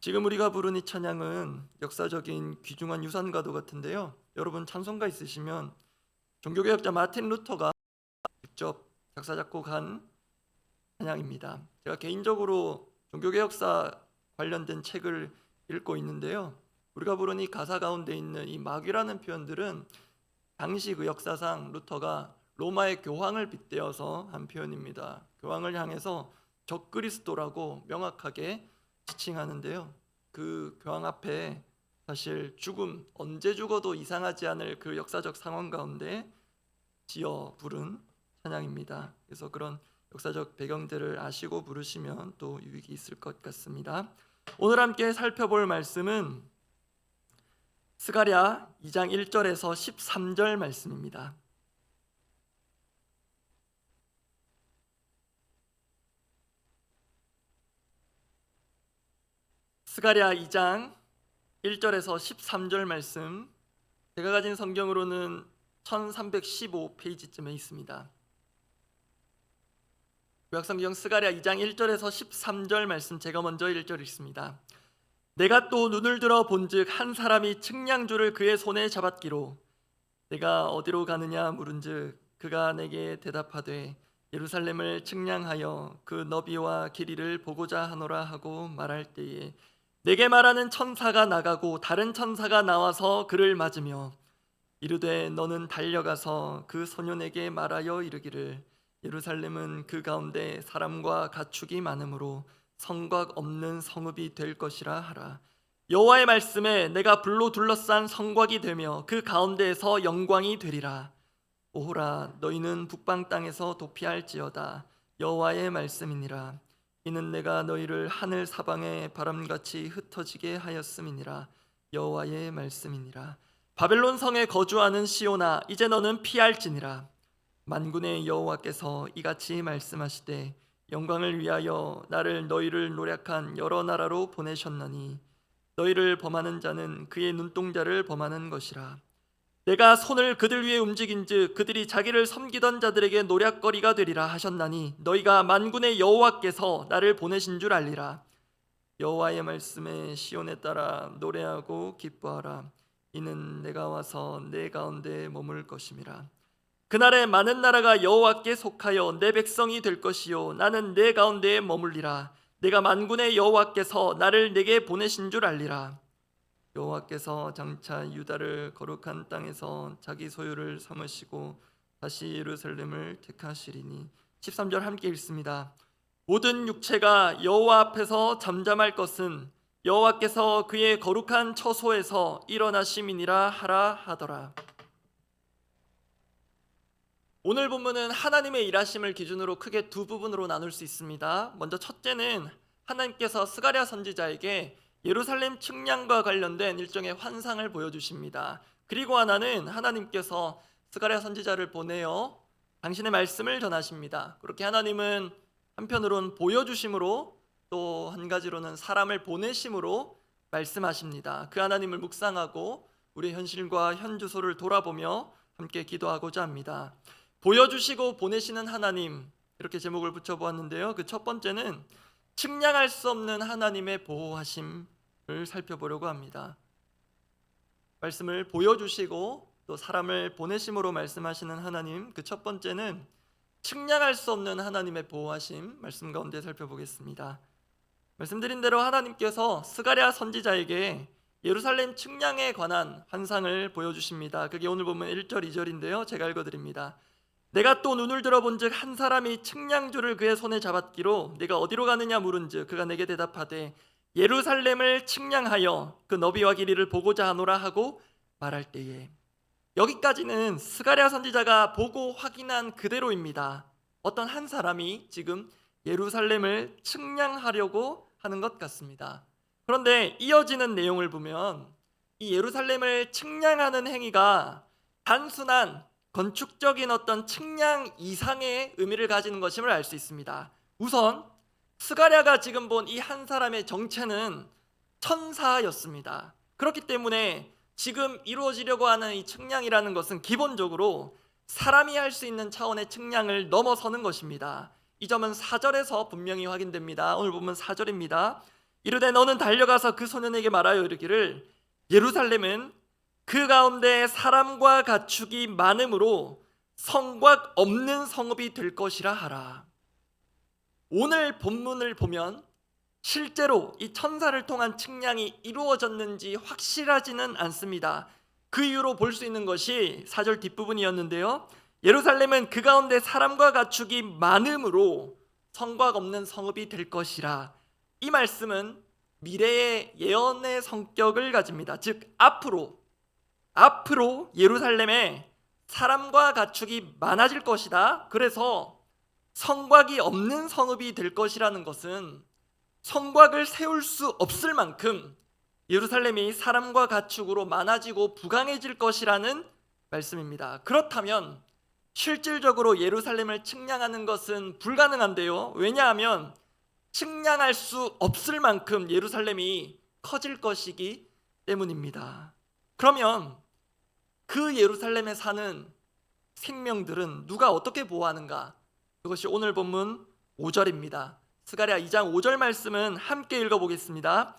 지금 우리가 부른 이 찬양은 역사적인 귀중한 유산과도 같은데요. 여러분 찬송가 있으시면 종교개혁자 마틴 루터가 직접 작사 작곡한 찬양입니다. 제가 개인적으로 종교개혁사 관련된 책을 읽고 있는데요. 우리가 부른 이 가사 가운데 있는 이 마귀라는 표현들은 당시 그 역사상 루터가 로마의 교황을 빗대어서 한 표현입니다. 교황을 향해서 적그리스도라고 명확하게 지칭하는데요. 그 교황 앞에 사실 죽음, 언제 죽어도 이상하지 않을 그 역사적 상황 가운데 지어 부른 찬양입니다. 그래서 그런 역사적 배경들을 아시고 부르시면 또 유익이 있을 것 같습니다. 오늘 함께 살펴볼 말씀은 스가랴 2장 1절에서 13절 말씀입니다. 스가랴 2장 1절에서 13절 말씀, 제가 가진 성경으로는 1315페이지쯤에 있습니다. 구약성경 스가랴 2장 1절에서 13절 말씀, 제가 먼저 1절 읽습니다. 내가 또 눈을 들어 본즉 한 사람이 측량줄을 그의 손에 잡았기로 내가 어디로 가느냐 물은즉 그가 내게 대답하되 예루살렘을 측량하여 그 너비와 길이를 보고자 하노라 하고 말할 때에 내게 말하는 천사가 나가고 다른 천사가 나와서 그를 맞으며 이르되 너는 달려가서 그 소년에게 말하여 이르기를 예루살렘은 그 가운데 사람과 가축이 많으므로 성곽 없는 성읍이 될 것이라 하라. 여호와의 말씀에 내가 불로 둘러싼 성곽이 되며 그 가운데에서 영광이 되리라. 오호라 너희는 북방 땅에서 도피할지어다. 여호와의 말씀이니라. 이는 내가 너희를 하늘 사방에 바람같이 흩어지게 하였음이니라. 여호와의 말씀이니라. 바벨론 성에 거주하는 시온아 이제 너는 피할지니라. 만군의 여호와께서 이같이 말씀하시되 영광을 위하여 나를 너희를 노략한 여러 나라로 보내셨나니 너희를 범하는 자는 그의 눈동자를 범하는 것이라. 내가 손을 그들 위에 움직인즉 그들이 자기를 섬기던 자들에게 노략거리가 되리라 하셨나니 너희가 만군의 여호와께서 나를 보내신 줄 알리라. 여호와의 말씀에 시온에 따라 노래하고 기뻐하라. 이는 내가 와서 내 가운데 머물 것임이라. 그날에 많은 나라가 여호와께 속하여 내 백성이 될 것이요 나는 내 가운데에 머물리라. 내가 만군의 여호와께서 나를 내게 보내신 줄 알리라. 여호와께서 장차 유다를 거룩한 땅에서 자기 소유를 삼으시고 다시 예루살렘을 택하시리니. 13절 함께 읽습니다. 모든 육체가 여호와 앞에서 잠잠할 것은 여호와께서 그의 거룩한 처소에서 일어나심이니라 하라 하더라. 오늘 본문은 하나님의 일하심을 기준으로 크게 두 부분으로 나눌 수 있습니다. 먼저 첫째는 하나님께서 스가랴 선지자에게 예루살렘 측량과 관련된 일종의 환상을 보여주십니다. 그리고 하나는 하나님께서 스가랴 선지자를 보내어 당신의 말씀을 전하십니다. 그렇게 하나님은 한편으로는 보여주심으로 또 한 가지로는 사람을 보내심으로 말씀하십니다. 그 하나님을 묵상하고 우리의 현실과 현 주소를 돌아보며 함께 기도하고자 합니다. 보여주시고 보내시는 하나님, 이렇게 제목을 붙여보았는데요. 그 첫 번째는 측량할 수 없는 하나님의 보호하심을 살펴보려고 합니다. 말씀을 보여주시고 또 사람을 보내심으로 말씀하시는 하나님, 그 첫 번째는 측량할 수 없는 하나님의 보호하심, 말씀 가운데 살펴보겠습니다. 말씀드린 대로 하나님께서 스가랴 선지자에게 예루살렘 측량에 관한 환상을 보여주십니다. 그게 오늘 보면 1절 2절인데요. 제가 읽어드립니다. 내가 또 눈을 들어본즉 한 사람이 측량줄을 그의 손에 잡았기로 내가 어디로 가느냐 물은즉 그가 내게 대답하되 예루살렘을 측량하여 그 너비와 길이를 보고자 하노라 하고 말할 때에, 여기까지는 스가랴 선지자가 보고 확인한 그대로입니다. 어떤 한 사람이 지금 예루살렘을 측량하려고 하는 것 같습니다. 그런데 이어지는 내용을 보면 이 예루살렘을 측량하는 행위가 단순한 건축적인 어떤 측량 이상의 의미를 가지는 것임을 알 수 있습니다. 우선 스가랴가 지금 본 이 한 사람의 정체는 천사였습니다. 그렇기 때문에 지금 이루어지려고 하는 이 측량이라는 것은 기본적으로 사람이 할 수 있는 차원의 측량을 넘어서는 것입니다. 이 점은 4절에서 분명히 확인됩니다. 오늘 보면 4절입니다. 이르되 너는 달려가서 그 소년에게 말하여 이르기를 예루살렘은 그 가운데 사람과 가축이 많으므로 성곽 없는 성읍이 될 것이라 하라. 오늘 본문을 보면 실제로 이 천사를 통한 측량이 이루어졌는지 확실하지는 않습니다. 그 이유로 볼 수 있는 것이 4절 뒷부분이었는데요. 예루살렘은 그 가운데 사람과 가축이 많으므로 성곽 없는 성읍이 될 것이라. 이 말씀은 미래의 예언의 성격을 가집니다. 즉 앞으로 예루살렘에 사람과 가축이 많아질 것이다. 그래서 성곽이 없는 성읍이 될 것이라는 것은 성곽을 세울 수 없을 만큼 예루살렘이 사람과 가축으로 많아지고 부강해질 것이라는 말씀입니다. 그렇다면 실질적으로 예루살렘을 측량하는 것은 불가능한데요. 왜냐하면 측량할 수 없을 만큼 예루살렘이 커질 것이기 때문입니다. 그러면 그 예루살렘에 사는 생명들은 누가 어떻게 보호하는가? 그것이 오늘 본문 5절입니다. 스가랴 2장 5절 말씀은 함께 읽어보겠습니다.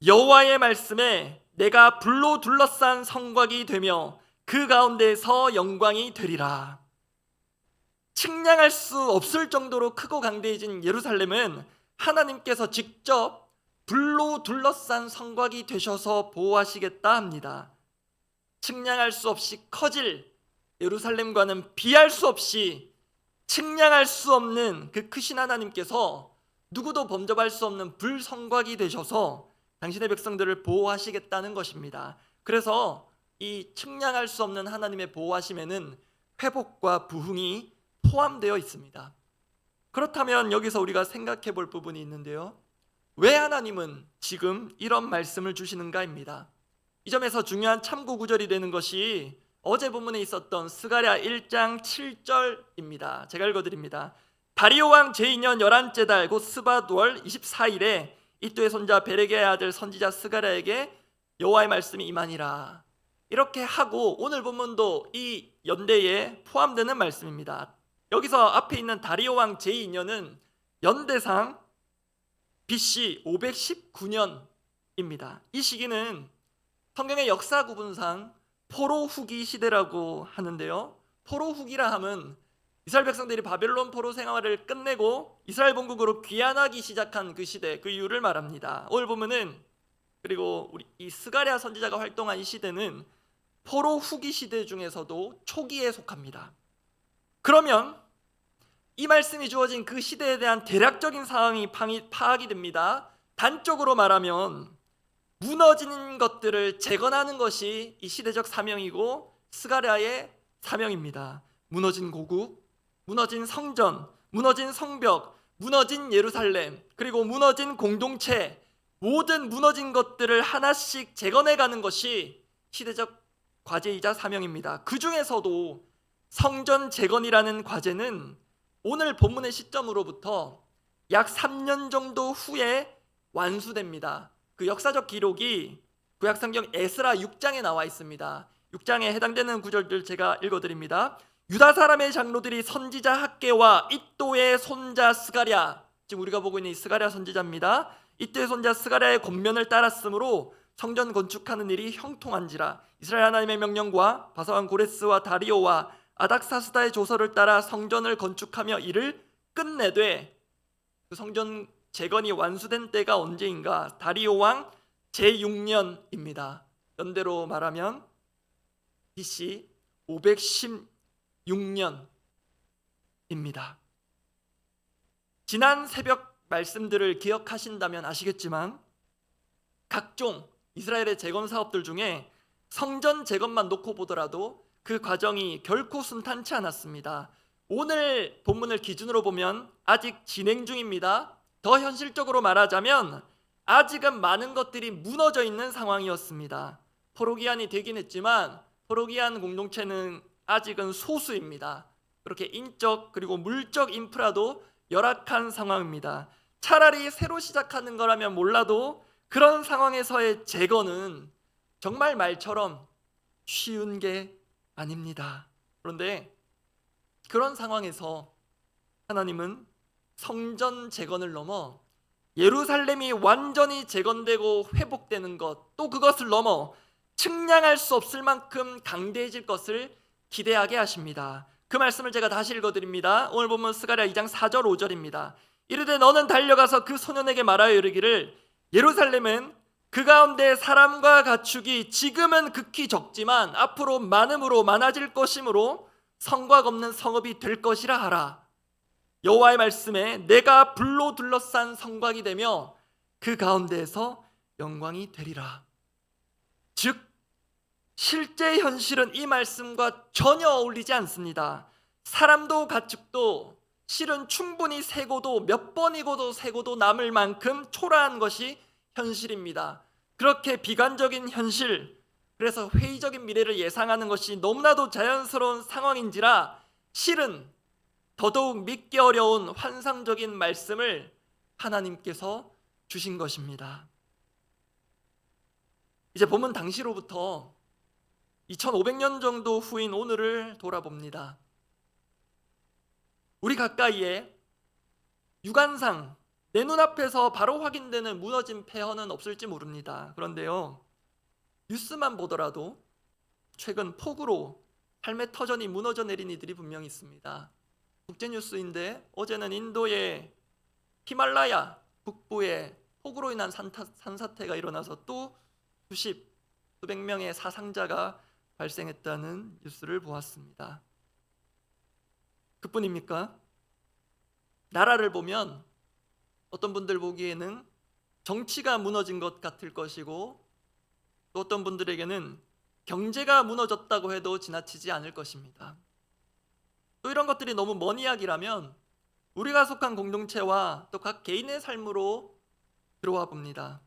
여호와의 말씀에 내가 불로 둘러싼 성곽이 되며 그 가운데서 영광이 되리라. 측량할 수 없을 정도로 크고 강대해진 예루살렘은 하나님께서 직접 불로 둘러싼 성곽이 되셔서 보호하시겠다 합니다. 측량할 수 없이 커질 예루살렘과는 비할 수 없이 측량할 수 없는 그 크신 하나님께서 누구도 범접할 수 없는 불성곽이 되셔서 당신의 백성들을 보호하시겠다는 것입니다. 그래서 이 측량할 수 없는 하나님의 보호하심에는 회복과 부흥이 포함되어 있습니다. 그렇다면 여기서 우리가 생각해 볼 부분이 있는데요. 왜 하나님은 지금 이런 말씀을 주시는가입니다. 이 점에서 중요한 참고 구절이 되는 것이 어제 본문에 있었던 스가랴 1장 7절입니다. 제가 읽어드립니다. 다리오 왕 제2년 11째 달 곧 스바두월 24일에 이또의 손자 베레게의 아들 선지자 스가랴에게 여호와의 말씀이 임하니라. 이렇게 하고 오늘 본문도 이 연대에 포함되는 말씀입니다. 여기서 앞에 있는 다리오 왕 제2년은 연대상 BC 519년입니다. 이 시기는 성경의 역사 구분상 포로 후기 시대라고 하는데요. 포로 후기라 함은 이스라엘 백성들이 바벨론 포로 생활을 끝내고 이스라엘 본국으로 귀환하기 시작한 그 시대, 그 이유를 말합니다. 오늘 보면은 그리고 우리 이 스가랴 선지자가 활동한 이 시대는 포로 후기 시대 중에서도 초기에 속합니다. 그러면 이 말씀이 주어진 그 시대에 대한 대략적인 상황이 파악이 됩니다. 단적으로 말하면 무너진 것들을 재건하는 것이 이 시대적 사명이고 스가랴의 사명입니다. 무너진 고국, 무너진 성전, 무너진 성벽, 무너진 예루살렘, 그리고 무너진 공동체, 모든 무너진 것들을 하나씩 재건해가는 것이 시대적 과제이자 사명입니다. 그 중에서도 성전 재건이라는 과제는 오늘 본문의 시점으로부터 약 3년 정도 후에 완수됩니다. 그 역사적 기록이 구약성경 에스라 6장에 나와 있습니다. 6장에 해당되는 구절들 제가 읽어드립니다. 유다 사람의 장로들이 선지자 학개와 이또의 손자 스가랴, 지금 우리가 보고 있는 이 스가랴 선지자입니다. 이또의 손자 스가랴의 권면을 따랐으므로 성전 건축하는 일이 형통한지라. 이스라엘 하나님의 명령과 바사왕 고레스와 다리오와 아닥사스다의 조서를 따라 성전을 건축하며 이를 끝내되, 그 성전 재건이 완수된 때가 언제인가? 다리오 왕 제6년입니다. 연대로 말하면 BC 516년입니다. 지난 새벽 말씀들을 기억하신다면 아시겠지만 각종 이스라엘의 재건 사업들 중에 성전 재건만 놓고 보더라도 그 과정이 결코 순탄치 않았습니다. 오늘 본문을 기준으로 보면 아직 진행 중입니다. 더 현실적으로 말하자면 아직은 많은 것들이 무너져 있는 상황이었습니다. 포로기한이 되긴 했지만 포로기한 공동체는 아직은 소수입니다. 그렇게 인적 그리고 물적 인프라도 열악한 상황입니다. 차라리 새로 시작하는 거라면 몰라도 그런 상황에서의 재건은 정말 말처럼 쉬운 게 아닙니다. 그런데 그런 상황에서 하나님은 성전 재건을 넘어 예루살렘이 완전히 재건되고 회복되는 것, 또 그것을 넘어 측량할 수 없을 만큼 강대해질 것을 기대하게 하십니다. 그 말씀을 제가 다시 읽어드립니다. 오늘 본문 스가랴 2장 4절 5절입니다. 이르되 너는 달려가서 그 소년에게 말하여 이르기를 예루살렘은 그 가운데 사람과 가축이 지금은 극히 적지만 앞으로 많음으로 많아질 것이므로 성곽 없는 성읍이 될 것이라 하라. 여호와의 말씀에 내가 불로 둘러싼 성곽이 되며 그 가운데에서 영광이 되리라. 즉 실제 현실은 이 말씀과 전혀 어울리지 않습니다. 사람도 가축도 실은 충분히 세고도 몇 번이고도 세고도 남을 만큼 초라한 것이 현실입니다. 그렇게 비관적인 현실, 그래서 회의적인 미래를 예상하는 것이 너무나도 자연스러운 상황인지라 실은 더더욱 믿기 어려운 환상적인 말씀을 하나님께서 주신 것입니다. 이제 본문 당시로부터 2500년 정도 후인 오늘을 돌아봅니다. 우리 가까이에 육안상 내 눈앞에서 바로 확인되는 무너진 폐허는 없을지 모릅니다. 그런데요, 뉴스만 보더라도 최근 폭우로 삶의 터전이 무너져 내린 이들이 분명히 있습니다. 국제뉴스인데 어제는 인도의 히말라야 북부에 폭우로 인한 산사태가 일어나서 또 수백 명의 사상자가 발생했다는 뉴스를 보았습니다. 그뿐입니까? 나라를 보면 어떤 분들 보기에는 정치가 무너진 것 같을 것이고 또 어떤 분들에게는 경제가 무너졌다고 해도 지나치지 않을 것입니다. 또 이런 것들이 너무 먼 이야기라면 우리가 속한 공동체와 또 각 개인의 삶으로 들어와 봅니다.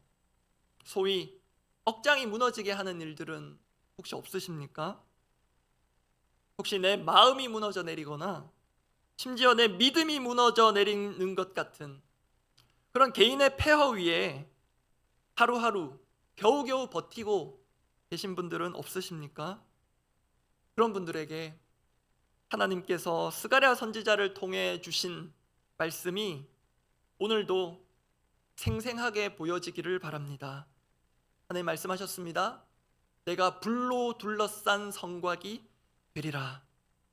소위 억장이 무너지게 하는 일들은 혹시 없으십니까? 혹시 내 마음이 무너져 내리거나 심지어 내 믿음이 무너져 내리는 것 같은 그런 개인의 폐허 위에 하루하루 겨우겨우 버티고 계신 분들은 없으십니까? 그런 분들에게 하나님께서 스가랴 선지자를 통해 주신 말씀이 오늘도 생생하게 보여지기를 바랍니다. 하나님 말씀하셨습니다. 내가 불로 둘러싼 성곽이 되리라.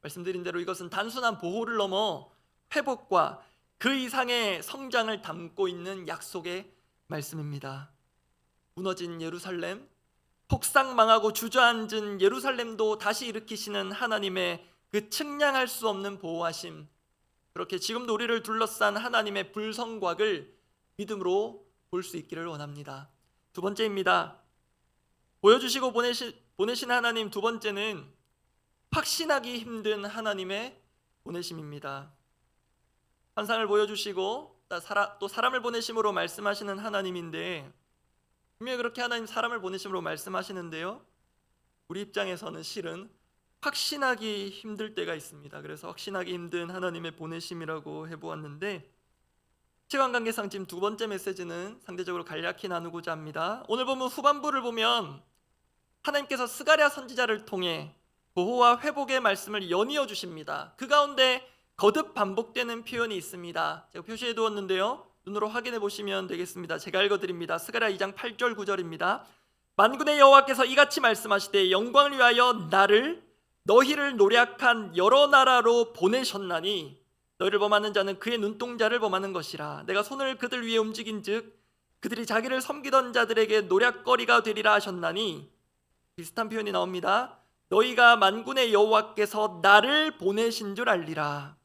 말씀드린 대로 이것은 단순한 보호를 넘어 회복과 그 이상의 성장을 담고 있는 약속의 말씀입니다. 무너진 예루살렘, 폭삭망하고 주저앉은 예루살렘도 다시 일으키시는 하나님의 그 측량할 수 없는 보호하심, 그렇게 지금도 우리를 둘러싼 하나님의 불성곽을 믿음으로 볼 수 있기를 원합니다. 두 번째입니다. 보여주시고 보내신 하나님, 두 번째는 확신하기 힘든 하나님의 보내심입니다. 환상을 보여주시고 또 사람을 보내심으로 말씀하시는 하나님인데, 분명히 그렇게 하나님 사람을 보내심으로 말씀하시는데요, 우리 입장에서는 실은 확신하기 힘들 때가 있습니다. 그래서 확신하기 힘든 하나님의 보내심이라고 해보았는데, 시간관계상 지금 두 번째 메시지는 상대적으로 간략히 나누고자 합니다. 오늘 보면 후반부를 보면 하나님께서 스가랴 선지자를 통해 보호와 회복의 말씀을 연이어 주십니다. 그 가운데 거듭 반복되는 표현이 있습니다. 제가 표시해 두었는데요, 눈으로 확인해 보시면 되겠습니다. 제가 읽어드립니다. 스가랴 2장 8절 9절입니다. 만군의 여호와께서 이같이 말씀하시되 영광을 위하여 나를 너희를 노략한 여러 나라로 보내셨나니 너희를 범하는 자는 그의 눈동자를 범하는 것이라. 내가 손을 그들 위에 움직인즉 그들이 자기를 섬기던 자들에게 노략거리가 되리라 하셨나니, 비슷한 표현이 나옵니다. 너희가 만군의 여호와께서 나를 보내신 줄 알리라.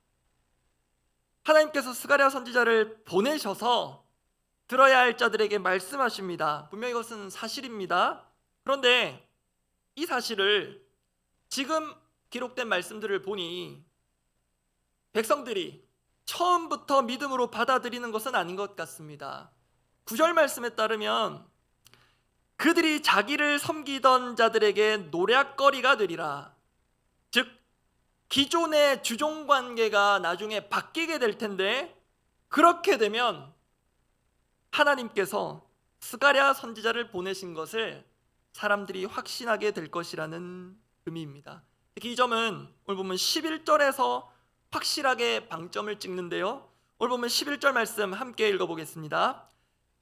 하나님께서 스가랴 선지자를 보내셔서 들어야 할 자들에게 말씀하십니다. 분명히 이것은 사실입니다. 그런데 이 사실을 지금 기록된 말씀들을 보니 백성들이 처음부터 믿음으로 받아들이는 것은 아닌 것 같습니다. 9절 말씀에 따르면 그들이 자기를 섬기던 자들에게 노략거리가 되리라. 즉 기존의 주종관계가 나중에 바뀌게 될 텐데, 그렇게 되면 하나님께서 스가랴 선지자를 보내신 것을 사람들이 확신하게 될 것이라는 의미입니다. 특히 이 점은 오늘 보면 11절에서 확실하게 방점을 찍는데요, 오늘 보면 11절 말씀 함께 읽어보겠습니다.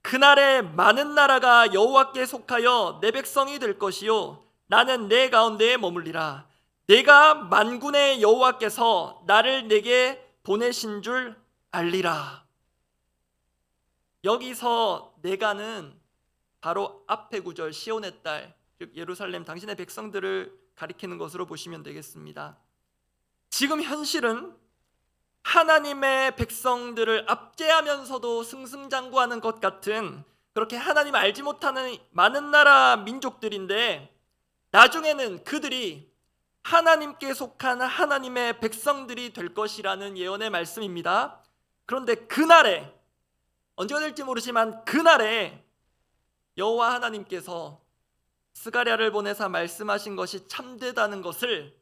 그날에 많은 나라가 여호와께 속하여 내 백성이 될 것이요 나는 내 가운데에 머물리라. 내가 만군의 여호와께서 나를 내게 보내신 줄 알리라. 여기서 내가는 바로 앞의 구절 시온의 딸, 즉 예루살렘 당신의 백성들을 가리키는 것으로 보시면 되겠습니다. 지금 현실은 하나님의 백성들을 압제하면서도 승승장구하는 것 같은 그렇게 하나님 알지 못하는 많은 나라 민족들인데, 나중에는 그들이 하나님께 속한 하나님의 백성들이 될 것이라는 예언의 말씀입니다. 그런데 그날에, 언제가 될지 모르지만 그날에 여호와 하나님께서 스가랴를 보내사 말씀하신 것이 참되다는 것을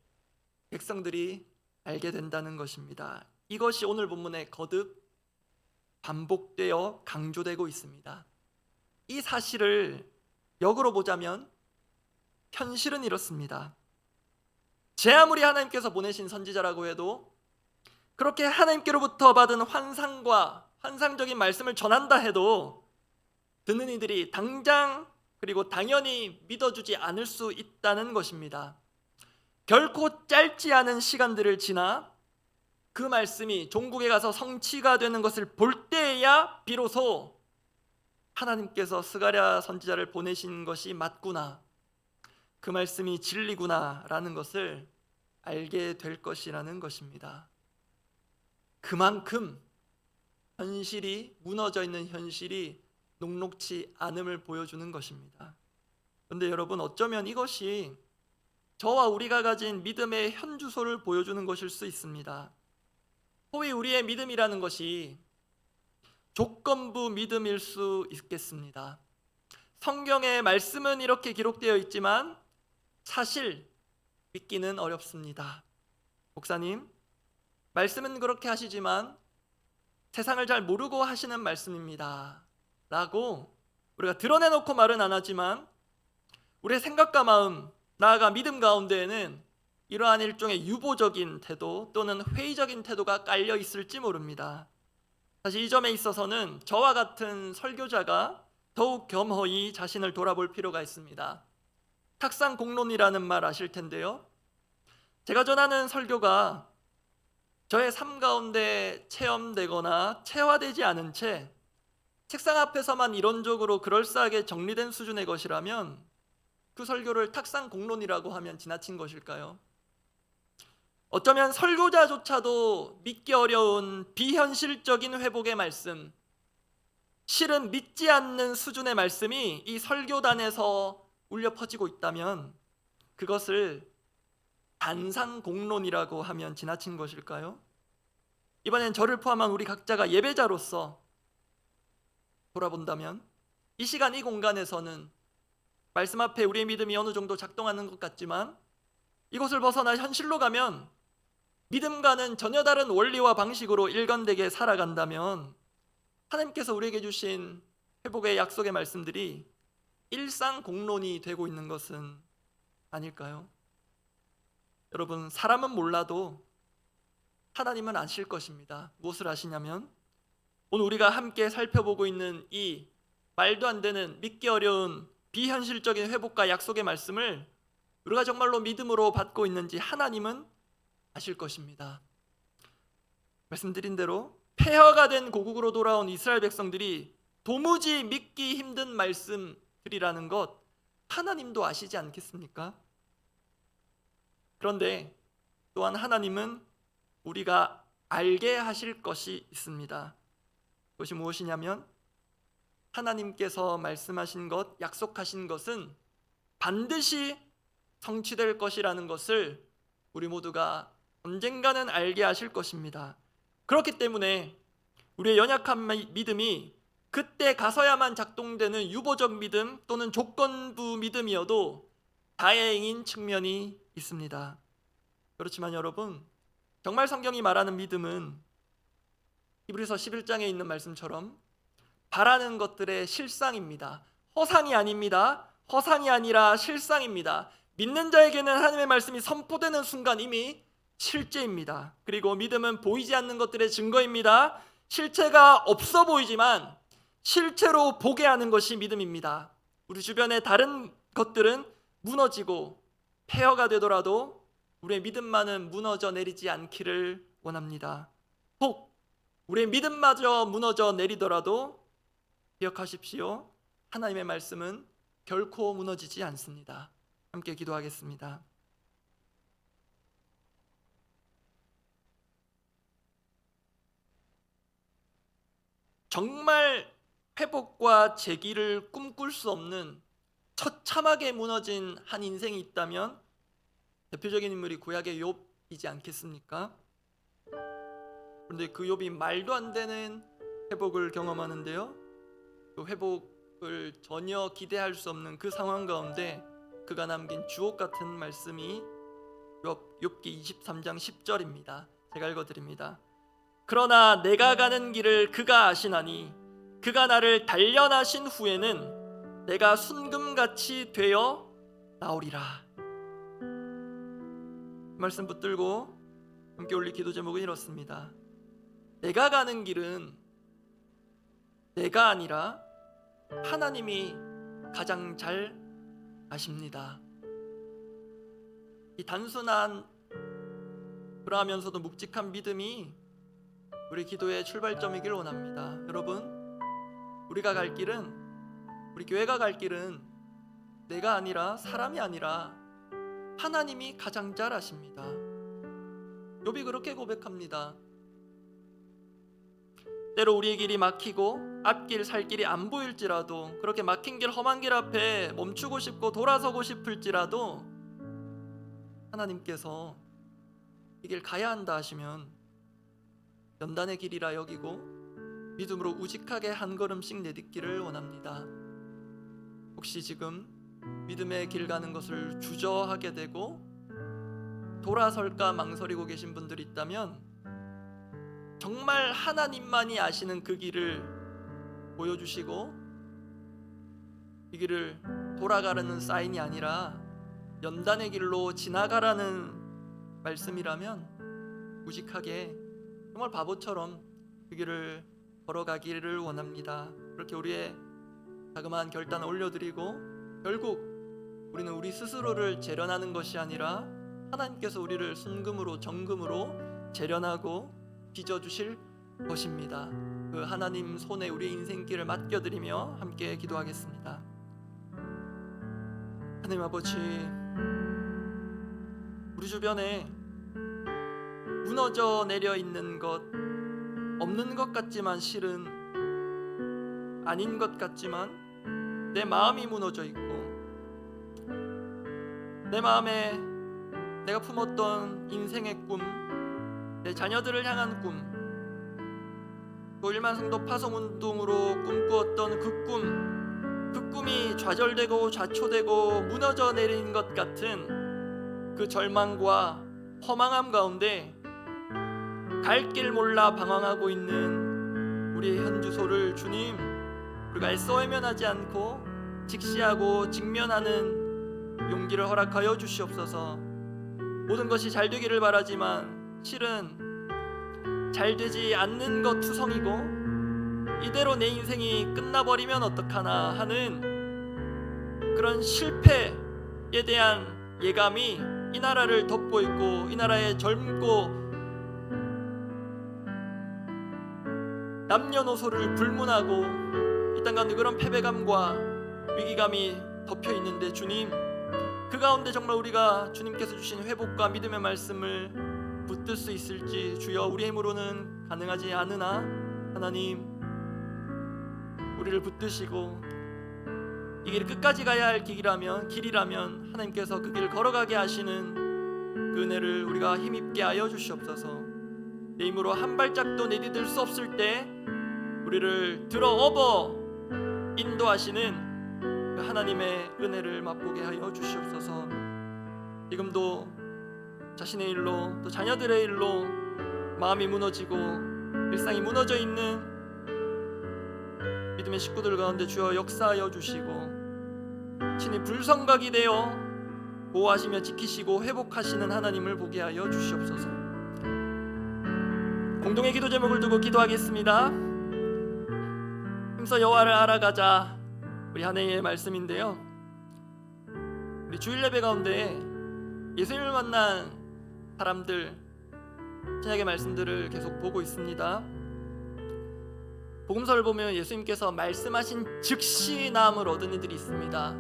백성들이 알게 된다는 것입니다. 이것이 오늘 본문에 거듭 반복되어 강조되고 있습니다. 이 사실을 역으로 보자면 현실은 이렇습니다. 제 아무리 하나님께서 보내신 선지자라고 해도 그렇게 하나님께로부터 받은 환상과 환상적인 말씀을 전한다 해도 듣는 이들이 당장 그리고 당연히 믿어주지 않을 수 있다는 것입니다. 결코 짧지 않은 시간들을 지나 그 말씀이 종국에 가서 성취가 되는 것을 볼 때에야 비로소 하나님께서 스가랴 선지자를 보내신 것이 맞구나, 그 말씀이 진리구나 라는 것을 알게 될 것이라는 것입니다. 그만큼 현실이 무너져 있는 현실이 녹록치 않음을 보여주는 것입니다. 그런데 여러분, 어쩌면 이것이 저와 우리가 가진 믿음의 현주소를 보여주는 것일 수 있습니다. 소위 우리의 믿음이라는 것이 조건부 믿음일 수 있겠습니다. 성경의 말씀은 이렇게 기록되어 있지만 사실 믿기는 어렵습니다. 목사님, 말씀은 그렇게 하시지만 세상을 잘 모르고 하시는 말씀입니다 라고 우리가 드러내놓고 말은 안 하지만 우리의 생각과 마음, 나아가 믿음 가운데에는 이러한 일종의 유보적인 태도 또는 회의적인 태도가 깔려 있을지 모릅니다. 사실 이 점에 있어서는 저와 같은 설교자가 더욱 겸허히 자신을 돌아볼 필요가 있습니다. 탁상공론이라는 말 아실 텐데요, 제가 전하는 설교가 저의 삶 가운데 체험되거나 체화되지 않은 채 책상 앞에서만 이론적으로 그럴싸하게 정리된 수준의 것이라면 그 설교를 탁상공론이라고 하면 지나친 것일까요? 어쩌면 설교자조차도 믿기 어려운 비현실적인 회복의 말씀, 실은 믿지 않는 수준의 말씀이 이 설교단에서 울려 퍼지고 있다면 그것을 단상공론이라고 하면 지나친 것일까요? 이번엔 저를 포함한 우리 각자가 예배자로서 돌아본다면 이 시간 이 공간에서는 말씀 앞에 우리의 믿음이 어느 정도 작동하는 것 같지만 이곳을 벗어나 현실로 가면 믿음과는 전혀 다른 원리와 방식으로 일관되게 살아간다면 하나님께서 우리에게 주신 회복의 약속의 말씀들이 일상공론이 되고 있는 것은 아닐까요? 여러분, 사람은 몰라도 하나님은 아실 것입니다. 무엇을 아시냐면 오늘 우리가 함께 살펴보고 있는 이 말도 안 되는, 믿기 어려운 비현실적인 회복과 약속의 말씀을 우리가 정말로 믿음으로 받고 있는지 하나님은 아실 것입니다. 말씀드린 대로 폐허가 된 고국으로 돌아온 이스라엘 백성들이 도무지 믿기 힘든 말씀들이라는 것 하나님도 아시지 않겠습니까? 그런데 또한 하나님은 우리가 알게 하실 것이 있습니다. 그것이 무엇이냐면 하나님께서 말씀하신 것, 약속하신 것은 반드시 성취될 것이라는 것을 우리 모두가 언젠가는 알게 하실 것입니다. 그렇기 때문에 우리의 연약한 믿음이 그때 가서야만 작동되는 유보적 믿음 또는 조건부 믿음이어도 다행인 측면이 있습니다. 그렇지만 여러분, 정말 성경이 말하는 믿음은 히브리서 11장에 있는 말씀처럼 바라는 것들의 실상입니다. 허상이 아닙니다. 허상이 아니라 실상입니다. 믿는 자에게는 하나님의 말씀이 선포되는 순간 이미 실제입니다. 그리고 믿음은 보이지 않는 것들의 증거입니다. 실체가 없어 보이지만 실제로 보게 하는 것이 믿음입니다. 우리 주변의 다른 것들은 무너지고 폐허가 되더라도 우리의 믿음만은 무너져 내리지 않기를 원합니다. 혹 우리의 믿음마저 무너져 내리더라도 기억하십시오. 하나님의 말씀은 결코 무너지지 않습니다. 함께 기도하겠습니다. 정말 회복과 재기를 꿈꿀 수 없는 처참하게 무너진 한 인생이 있다면 대표적인 인물이 구약의 욥이지 않겠습니까? 그런데 그 욥이 말도 안 되는 회복을 경험하는데요, 그 회복을 전혀 기대할 수 없는 그 상황 가운데 그가 남긴 주옥 같은 말씀이 욥기 23장 10절입니다. 제가 읽어드립니다. 그러나 내가 가는 길을 그가 아시나니 그가 나를 단련하신 후에는 내가 순금같이 되어 나오리라. 말씀 붙들고 함께 올릴 기도 제목은 이렇습니다. 내가 가는 길은 내가 아니라 하나님이 가장 잘 아십니다. 이 단순한 그러하면서도 묵직한 믿음이 우리 기도의 출발점이길 원합니다. 여러분, 우리가 갈 길은, 우리 교회가 갈 길은 내가 아니라, 사람이 아니라 하나님이 가장 잘 아십니다. 욥이 그렇게 고백합니다. 때로 우리의 길이 막히고 앞길 살 길이 안 보일지라도, 그렇게 막힌 길, 험한 길 앞에 멈추고 싶고 돌아서고 싶을지라도 하나님께서 이 길 가야 한다 하시면 연단의 길이라 여기고 믿음으로 우직하게 한 걸음씩 내딛기를 원합니다. 혹시 지금 믿음의 길 가는 것을 주저하게 되고 돌아설까 망설이고 계신 분들이 있다면 정말 하나님만이 아시는 그 길을 보여주시고 이 길을 돌아가라는 사인이 아니라 연단의 길로 지나가라는 말씀이라면 우직하게 정말 바보처럼 그 길을 걸어가기를 원합니다. 그렇게 우리의 자그마한 결단을 올려드리고 결국 우리는 우리 스스로를 재련하는 것이 아니라 하나님께서 우리를 순금으로 정금으로 재련하고 빚어주실 것입니다. 그 하나님 손에 우리의 인생길을 맡겨드리며 함께 기도하겠습니다. 하나님 아버지, 우리 주변에 무너져 내려 있는 것, 없는 것 같지만 실은 아닌 것 같지만 내 마음이 무너져 있고 내 마음에 내가 품었던 인생의 꿈, 내 자녀들을 향한 꿈, 또 일만성도 파송운동으로 꿈꾸었던 그 꿈이 좌절되고 좌초되고 무너져 내린 것 같은 그 절망과 허망함 가운데 갈 길 몰라 방황하고 있는 우리의 현 주소를 주님, 우리가 애써 외면하지 않고 직시하고 직면하는 용기를 허락하여 주시옵소서. 모든 것이 잘 되기를 바라지만 실은 잘 되지 않는 것 투성이고 이대로 내 인생이 끝나버리면 어떡하나 하는 그런 실패에 대한 예감이 이 나라를 덮고 있고 이 나라의 젊고 남녀노소를 불문하고 이 땅 가운데 그런 패배감과 위기감이 덮여 있는데 주님, 그 가운데 정말 우리가 주님께서 주신 회복과 믿음의 말씀을 붙들 수 있을지 주여, 우리의 힘으로는 가능하지 않으나 하나님 우리를 붙드시고 이 길이 끝까지 가야 할 길이라면 하나님께서 그 길을 걸어가게 하시는 그 은혜를 우리가 힘입게 하여 주시옵소서. 내 힘으로 한 발짝도 내디딜 수 없을 때 우리를 들어업어 인도하시는 그 하나님의 은혜를 맛보게 하여 주시옵소서. 지금도 자신의 일로 또 자녀들의 일로 마음이 무너지고 일상이 무너져 있는 믿음의 식구들 가운데 주여 역사하여 주시고 친히 불성각이 되어 보호하시며 지키시고 회복하시는 하나님을 보게 하여 주시옵소서. 공동의 기도 제목을 두고 기도하겠습니다. 힘써 여호와를 알아가자. 우리 한 해의 말씀인데요, 우리 주일 예배 가운데 예수님을 만난 사람들 신약의 말씀들을 계속 보고 있습니다. 복음서를 보면 예수님께서 말씀하신 즉시 나음을 얻은 이들이 있습니다.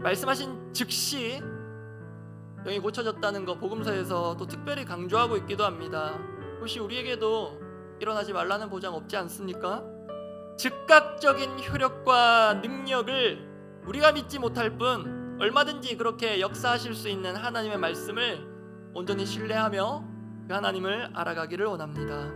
말씀하신 즉시 병이 고쳐졌다는 거 복음서에서 또 특별히 강조하고 있기도 합니다. 혹시 우리에게도 일어나지 말라는 보장 없지 않습니까? 즉각적인 효력과 능력을 우리가 믿지 못할 뿐 얼마든지 그렇게 역사하실 수 있는 하나님의 말씀을 온전히 신뢰하며 그 하나님을 알아가기를 원합니다.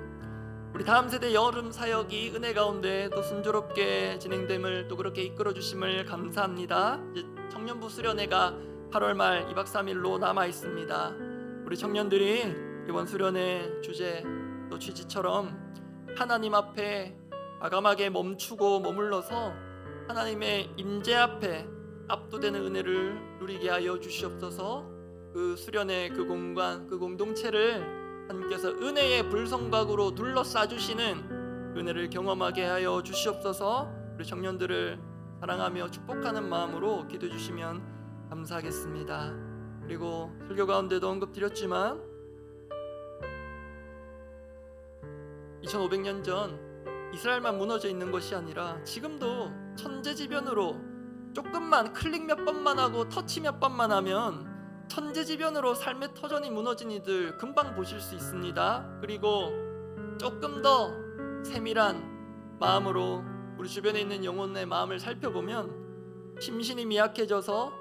우리 다음 세대 여름 사역이 은혜 가운데 또 순조롭게 진행됨을 또 그렇게 이끌어 주심을 감사합니다. 이제 청년부 수련회가 8월 말 2박 3일로 남아 있습니다. 우리 청년들이 이번 수련회 주제 또 취지처럼 하나님 앞에 과감하게 멈추고 머물러서 하나님의 임재 앞에 압도되는 은혜를 누리게 하여 주시옵소서. 그 수련회 그 공간 그 공동체를 하나님께서 은혜의 불성곽으로 둘러싸 주시는 은혜를 경험하게 하여 주시옵소서. 우리 청년들을 사랑하며 축복하는 마음으로 기도해 주시면 감사하겠습니다. 그리고 설교 가운데도 언급드렸지만 2500년 전 이스라엘만 무너져 있는 것이 아니라 지금도 천재지변으로 조금만 클릭 몇 번만 하고 터치 몇 번만 하면 천재지변으로 삶의 터전이 무너진 이들 금방 보실 수 있습니다. 그리고 조금 더 세밀한 마음으로 우리 주변에 있는 영혼의 마음을 살펴보면 심신이 미약해져서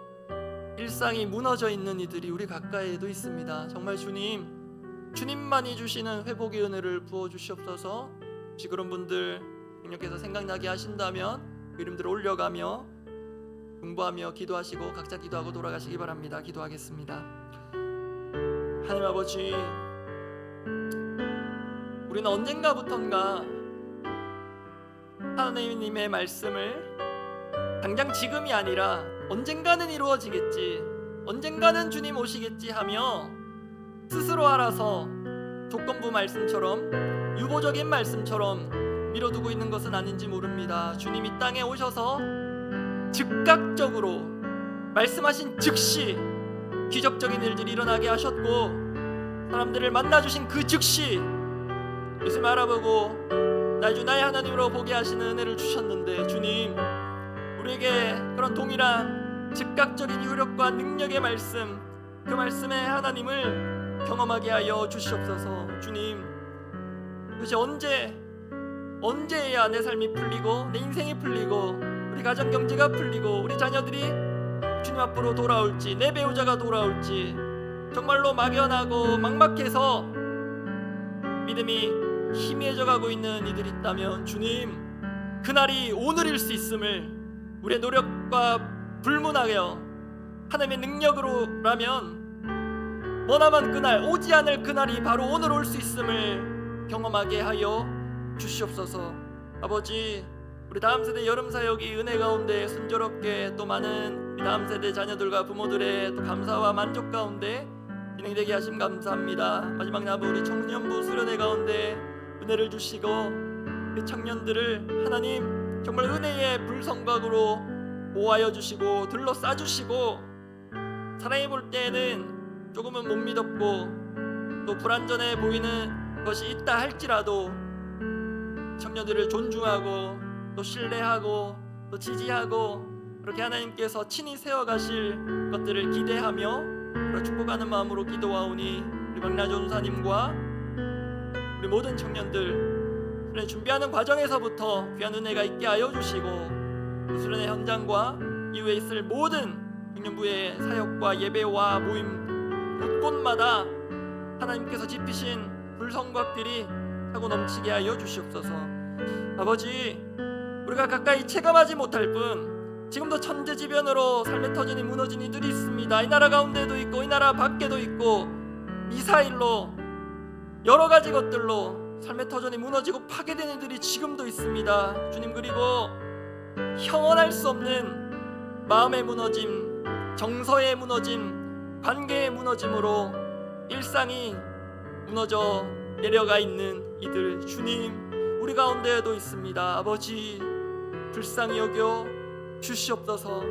일상이 무너져 있는 이들이 우리 가까이에도 있습니다. 정말 주님만이 주시는 회복의 은혜를 부어주시옵소서. 혹시 그런 분들 능력해서 생각나게 하신다면 그 이름들을 올려가며 공부하며 기도하시고 각자 기도하고 돌아가시기 바랍니다. 기도하겠습니다. 하나님 아버지, 우리는 언젠가부턴가 하나님의 말씀을 당장 지금이 아니라 언젠가는 이루어지겠지, 언젠가는 주님 오시겠지 하며 스스로 알아서 조건부 말씀처럼 유보적인 말씀처럼 미뤄두고 있는 것은 아닌지 모릅니다. 주님 이 땅에 오셔서 즉각적으로 말씀하신 즉시 기적적인 일들이 일어나게 하셨고 사람들을 만나주신 그 즉시 예수님 알아보고 나의 주 나의 하나님으로 보게 하시는 은혜를 주셨는데, 주님 우리에게 그런 동일한 즉각적인 효력과 능력의 말씀, 그 말씀의 하나님을 경험하게 하여 주시옵소서. 주님, 도대체 언제야 내 삶이 풀리고 내 인생이 풀리고 우리 가정 경제가 풀리고 우리 자녀들이 주님 앞으로 돌아올지, 내 배우자가 돌아올지, 정말로 막연하고 막막해서 믿음이 희미해져 가고 있는 이들이 있다면 주님, 그날이 오늘일 수 있음을 우리의 노력과 불문하여 하나님의 능력으로라면 머나먼 그날, 오지 않을 그날이 바로 오늘 올 수 있음을 경험하게 하여 주시옵소서. 아버지, 우리 다음 세대 여름 사역이 은혜 가운데 순조롭게 또 많은 우리 다음 세대 자녀들과 부모들의 또 감사와 만족 가운데 진행되게 하심 감사합니다. 마지막 남은 우리 청년부 수련회 가운데 은혜를 주시고 그 청년들을 하나님 정말 은혜의 불성곽으로 보호하여 주시고 둘러싸 주시고, 사랑해 볼 때에는 조금은 못 믿었고 또 불완전해 보이는 것이 있다 할지라도 청년들을 존중하고 또 신뢰하고 또 지지하고 그렇게 하나님께서 친히 세워가실 것들을 기대하며 축복하는 마음으로 기도하오니 우리 박나조 전사님과 우리 모든 청년들 수련회 준비하는 과정에서부터 귀한 은혜가 있게 하여 주시고 그 수련회 현장과 이후에 있을 모든 청년부의 사역과 예배와 모임 곳곳마다 하나님께서 짚으신 불성곽들이 차고 넘치게 하여 주시옵소서. 아버지, 우리가 가까이 체감하지 못할 뿐 지금도 천재지변으로 삶의 터전이 무너진 이들이 있습니다. 이 나라 가운데도 있고 이 나라 밖에도 있고 미사일로 여러 가지 것들로 삶의 터전이 무너지고 파괴된 이들이 지금도 있습니다. 주님, 그리고 형언할 수 없는 마음의 무너짐, 정서의 무너짐, 관계의 무너짐으로 일상이 무너져 내려가 있는 이들, 주님 우리 가운데에도 있습니다. 아버지, 불쌍히 여겨 주시옵소서.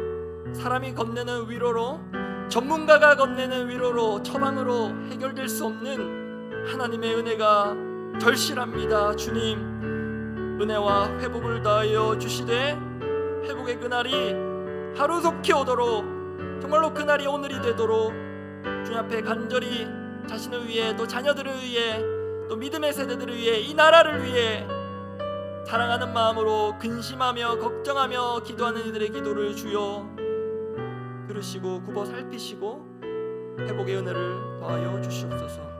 사람이 건네는 위로로, 전문가가 건네는 위로로, 처방으로 해결될 수 없는 하나님의 은혜가 절실합니다. 주님, 은혜와 회복을 더하여 주시되 회복의 그날이 하루속히 오도록, 정말로 그날이 오늘이 되도록 주님 앞에 간절히 자신을 위해, 또 자녀들을 위해, 또 믿음의 세대들을 위해, 이 나라를 위해 사랑하는 마음으로 근심하며 걱정하며 기도하는 이들의 기도를 주여 들으시고 굽어 살피시고 회복의 은혜를 더하여 주시옵소서.